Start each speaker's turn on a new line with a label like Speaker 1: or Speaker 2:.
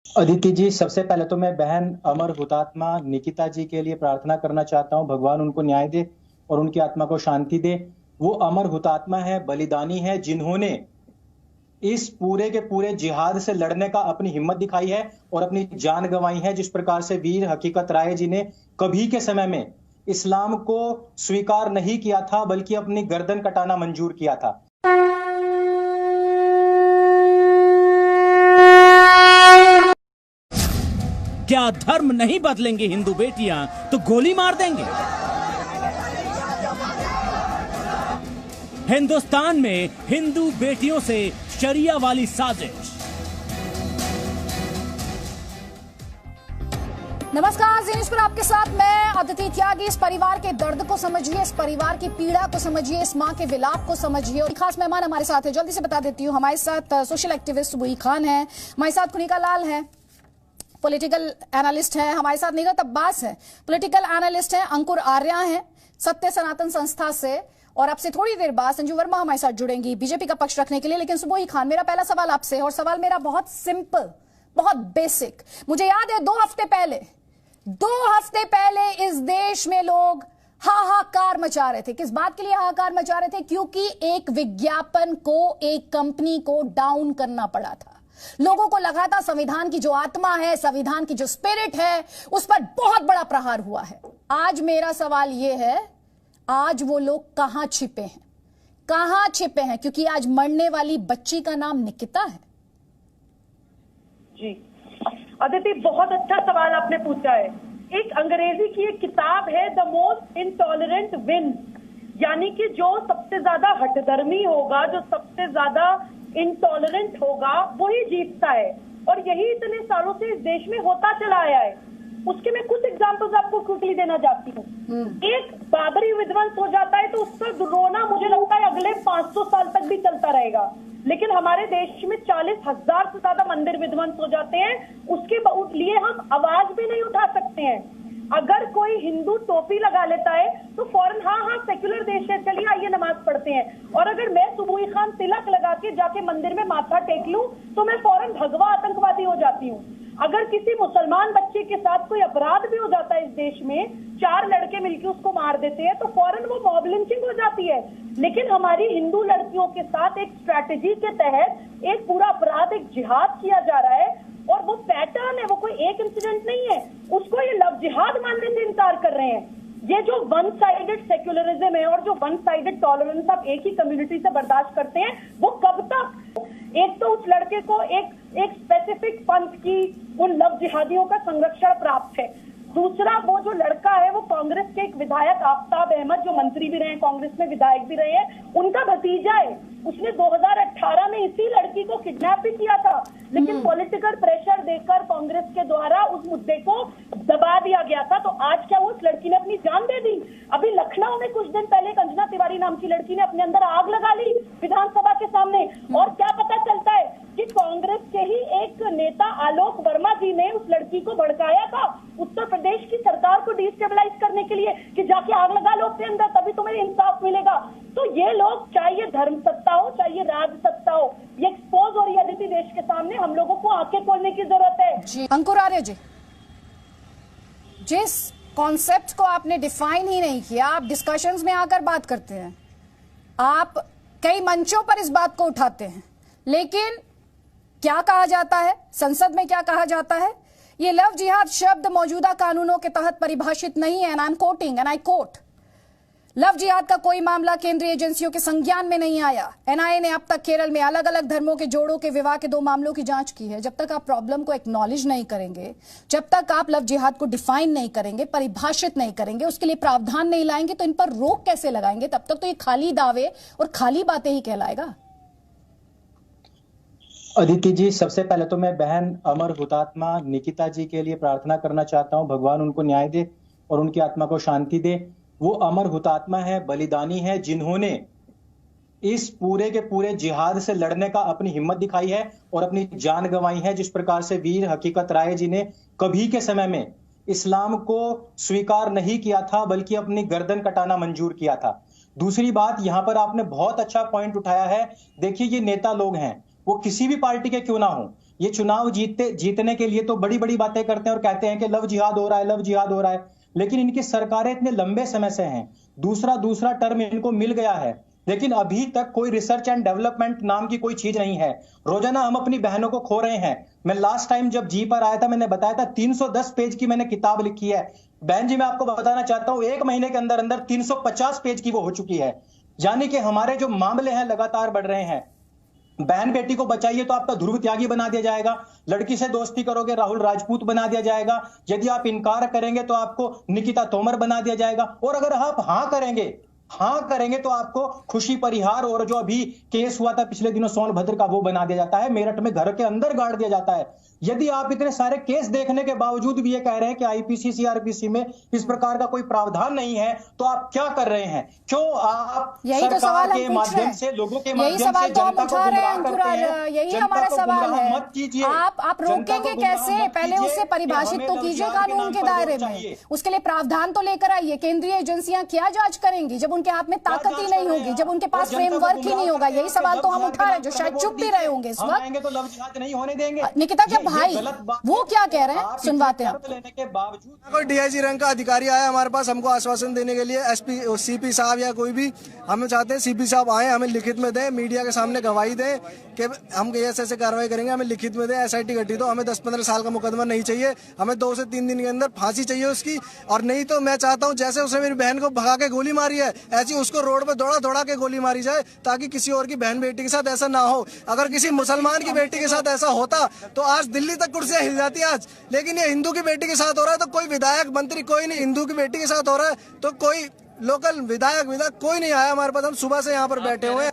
Speaker 1: अदिति जी, सबसे पहले तो मैं बहन अमर हुतात्मा निकिता जी के लिए प्रार्थना करना चाहता हूँ। भगवान उनको न्याय दे और उनकी आत्मा को शांति दे। वो अमर हुतात्मा है, बलिदानी है, जिन्होंने इस पूरे के पूरे जिहाद से लड़ने का अपनी हिम्मत दिखाई है और अपनी जान गंवाई है। जिस प्रकार से वीर हकीकत राय जी ने कभी के समय में इस्लाम को स्वीकार नहीं किया था, बल्कि अपनी गर्दन कटाना मंजूर किया था।
Speaker 2: क्या धर्म नहीं बदलेंगे हिंदू बेटियां तो गोली मार देंगे? हिंदुस्तान में हिंदू बेटियों से शरिया वाली साजिश।
Speaker 3: नमस्कार, जी न्यूज़ पर आपके साथ मैं अदिति त्यागी। इस परिवार के दर्द को समझिए, इस परिवार की पीड़ा को समझिए, इस मां के विलाप को समझिए। और खास मेहमान हमारे साथ है, जल्दी से बता देती हूँ। हमारे साथ सोशल एक्टिविस्ट सुबुई खान है, हमारे साथ खुनिका लाल है, पॉलिटिकल एनालिस्ट है, हमारे साथ निगत अब्बास है, पॉलिटिकल एनालिस्ट है, अंकुर आर्या है सत्य सनातन संस्था से, और अब से थोड़ी देर बाद संजू वर्मा हमारे साथ जुड़ेंगी बीजेपी का पक्ष रखने के लिए। लेकिन सुबुई खान, मेरा पहला सवाल आपसे, और सवाल मेरा बहुत सिंपल, बहुत बेसिक। मुझे याद है 2 हफ्ते पहले इस देश में लोग हाहाकार मचा रहे थे। किस बात के लिए हाहाकार मचा रहे थे? क्योंकि एक विज्ञापन को, एक कंपनी को डाउन करना पड़ा था। लोगों को लगा था संविधान की जो आत्मा है, संविधान की जो स्पिरिट है, उस पर बहुत बड़ा प्रहार हुआ है। आज मेरा सवाल यह है, आज वो लोग कहां छिपे हैं? कहां छिपे हैं? क्योंकि आज मरने वाली बच्ची का नाम निकिता है।
Speaker 4: जी अदिति, बहुत अच्छा सवाल आपने पूछा है। एक अंग्रेजी की एक किताब है, द मोस्ट इनटॉलरेंट विन, यानी कि जो सबसे ज्यादा हठधर्मी होगा, जो सबसे ज्यादा इनटॉलरेंट होगा, वही जीतता है। और यही इतने सालों से इस देश में होता चला आया है। उसके मैं कुछ एग्जांपल्स आपको क्विकली देना चाहती हूँ। एक बाबरी विध्वंस हो जाता है तो उसका रोना मुझे लगता है अगले 500 साल तक भी चलता रहेगा। लेकिन हमारे देश में 40,000 से ज्यादा मंदिर विध्वंस हो जाते हैं, उसके लिए हम आवाज भी नहीं उठा सकते हैं। अगर कोई हिंदू टोपी लगा लेता है तो फौरन हाँ सेक्युलर देश है, चलिए आइए नमाज पढ़ते हैं। और अगर मैं सुबुई खान तिलक लगा के जाके मंदिर में माथा टेक लूं तो मैं फौरन भगवा आतंकवादी हो जाती हूँ। अगर किसी मुसलमान बच्चे के साथ कोई अपराध भी हो जाता है इस देश में, 4 लड़के मिलकर उसको मार देते हैं, तो फौरन वो मॉब लिंचिंग हो जाती है। लेकिन हमारी हिंदू लड़कियों के साथ एक स्ट्रैटेजी के तहत एक पूरा अपराध, एक जिहाद किया जा रहा है। और वो पैटर्न है, वो कोई एक इंसिडेंट नहीं है। उसको ये लव जिहाद मानने से इनकार कर रहे हैं। ये जो वन साइडेड सेक्युलरिज्म है और जो वन साइडेड टॉलरेंस आप एक ही कम्युनिटी से बर्दाश्त करते हैं, वो कब तक? एक तो उस लड़के को एक स्पेसिफिक पंथ की उन लव जिहादियों का संरक्षण प्राप्त है। दूसरा, वो जो लड़का है वो कांग्रेस के एक विधायक आफ्ताब अहमद, जो मंत्री भी रहे हैं, कांग्रेस में विधायक भी रहे हैं, उनका भतीजा है। उसने 2018 में इसी लड़की को किडनैप भी किया था, लेकिन पॉलिटिकल प्रेशर देकर कांग्रेस के द्वारा उस मुद्दे को दबा दिया गया था। तो आज क्या वो उस लड़की ने अपनी जान दे दी? अभी लखनऊ में कुछ दिन पहले एक अंजना तिवारी नाम की लड़की ने अपने अंदर आग लगा ली विधानसभा के सामने। और क्या पता चलता है कि कांग्रेस के ही एक नेता आलोक वर्मा जी ने उस लड़की को भड़काया था उत्तर प्रदेश की सरकार को डिस्टेबलाइज करने के लिए कि जाके आग लगा लो अपने अंदर, तभी तुम्हें इंसाफ मिलेगा। तो ये लोग, चाहे ये धर्म सत्ता हो, चाहे ये राज सत्ता हो, ये एक्सपोज हो रही है अदिति देश के सामने। हम लोगों को आंखें खोलने की जरूरत है।
Speaker 3: जी अंकुर आर्य जी, जिस कॉन्सेप्ट को आपने डिफाइन ही नहीं किया, आप डिस्कशंस में आकर बात करते हैं, आप कई मंचों पर इस बात को उठाते हैं, लेकिन क्या कहा जाता है संसद में? क्या कहा जाता है? ये लव जिहाद शब्द मौजूदा कानूनों के तहत परिभाषित नहीं है। And I am quoting, and I quote, love जिहाद का कोई मामला केंद्रीय एजेंसियों के संज्ञान में नहीं आया। एनआईए ने अब तक केरल में अलग अलग धर्मों के जोड़ों के विवाह के 2 मामलों की जांच की है। जब तक आप प्रॉब्लम को एक्नॉलेज नहीं करेंगे, जब तक आप लव जिहाद को डिफाइन नहीं करेंगे, परिभाषित नहीं करेंगे, उसके लिए प्रावधान नहीं लाएंगे, तो इन पर रोक कैसे लगाएंगे? तब तक तो ये खाली दावे और खाली बातें ही कहलाएगा।
Speaker 1: अदिति जी, सबसे पहले तो मैं बहन अमर हुतात्मा निकिता जी के लिए प्रार्थना करना चाहता हूँ। भगवान उनको न्याय दे और उनकी आत्मा को शांति दे। वो अमर हुतात्मा है, बलिदानी है, जिन्होंने इस पूरे के पूरे जिहाद से लड़ने का अपनी हिम्मत दिखाई है और अपनी जान गंवाई है। जिस प्रकार से वीर हकीकत राय जी ने कभी के समय में इस्लाम को स्वीकार नहीं किया था, बल्कि अपनी गर्दन कटाना मंजूर किया था। दूसरी बात, यहां पर आपने बहुत अच्छा पॉइंट उठाया है। देखिए, ये नेता लोग हैं, वो किसी भी पार्टी के क्यों ना हो, ये चुनाव जीतने के लिए तो बड़ी बड़ी बातें करते हैं और कहते हैं कि लव जिहाद हो रहा है, लव जिहाद हो रहा है, लेकिन इनकी सरकारें इतने लंबे समय से हैं, दूसरा टर्म इनको मिल गया है, लेकिन अभी तक कोई रिसर्च एंड डेवलपमेंट नाम की कोई चीज नहीं है। रोजाना हम अपनी बहनों को खो रहे हैं। मैं लास्ट टाइम जब जी पर आया था मैंने बताया था 310 पेज की मैंने किताब लिखी है। बहन जी मैं आपको बताना चाहता हूं 1 महीने के अंदर अंदर 350 पेज की वो हो चुकी है। यानी कि हमारे जो मामले हैं लगातार बढ़ रहे हैं। बहन बेटी को बचाइए तो आपका ध्रुव त्यागी बना दिया जाएगा, लड़की से दोस्ती करोगे राहुल राजपूत बना दिया जाएगा, यदि आप इनकार करेंगे तो आपको निकिता तोमर बना दिया जाएगा, और अगर आप हाँ करेंगे तो आपको खुशी परिहार और जो अभी केस हुआ था पिछले दिनों सोनभद्र का वो बना दिया जाता है, मेरठ में घर के अंदर गाड़ दिया जाता है। यदि आप इतने सारे केस देखने के बावजूद भी ये कह रहे हैं कि आईपीसी सीआरपीसी में इस प्रकार का कोई प्रावधान नहीं है, तो आप क्या कर रहे हैं? क्यों आप सरकार के माध्यम से लोगों के माध्यम से जनता को गुमराह करते हैं?
Speaker 3: यही हमारा सवाल है।
Speaker 1: मत कीजिए।
Speaker 3: आप रोकेंगे कैसे? पहले उसे परिभाषित तो कीजिए कानून के दायरे में, उसके लिए प्रावधान तो लेकर आइए। केंद्रीय एजेंसियां क्या जांच करेंगी जब उनके हाथ में ताकत ही नहीं होगी, जब उनके पास फ्रेमवर्क ही नहीं होगा? यही सवाल तो हम उठा रहे हैं, जो शायद चुप भी रहे होंगे इस वक्त।
Speaker 1: तो लव जिहाद नहीं होने देंगे।
Speaker 3: निकिता के भाई वो क्या कह रहे हैं सुनवाते हैं।
Speaker 1: लेने के बावजूद
Speaker 5: कोई डीआईजी रैंक का अधिकारी आया हमारे पास हमको आश्वासन देने के लिए, एसपी सीपी साहब या कोई भी, हम चाहते हैं सीपी साहब आए, हमें लिखित में दें, मीडिया के सामने गवाही दें कि हम ऐसे कार्रवाई करेंगे, हमें लिखित में दें, एसआईटी गठित हो, हमें 10-15 साल का मुकदमा नहीं चाहिए, हमें 2 से 3 दिन के अंदर फांसी चाहिए उसकी। और नहीं तो मैं चाहता हूं जैसे उसने मेरी बहन को भगा के गोली मारी है, ऐसी उसको रोड पे दौड़ा के गोली मारी जाए, ताकि किसी और की बहन बेटी के साथ ऐसा ना हो। अगर किसी मुसलमान की बेटी के साथ ऐसा होता तो आज दिल्ली तक कुर्सियां हिल जाती आज, लेकिन ये हिंदू की बेटी के साथ हो रहा है तो कोई विधायक मंत्री कोई नहीं, हिंदू की बेटी के साथ हो रहा है तो कोई लोकल विधायक कोई नहीं आया हमारे पास। हम सुबह से यहाँ पर बैठे हुए हैं।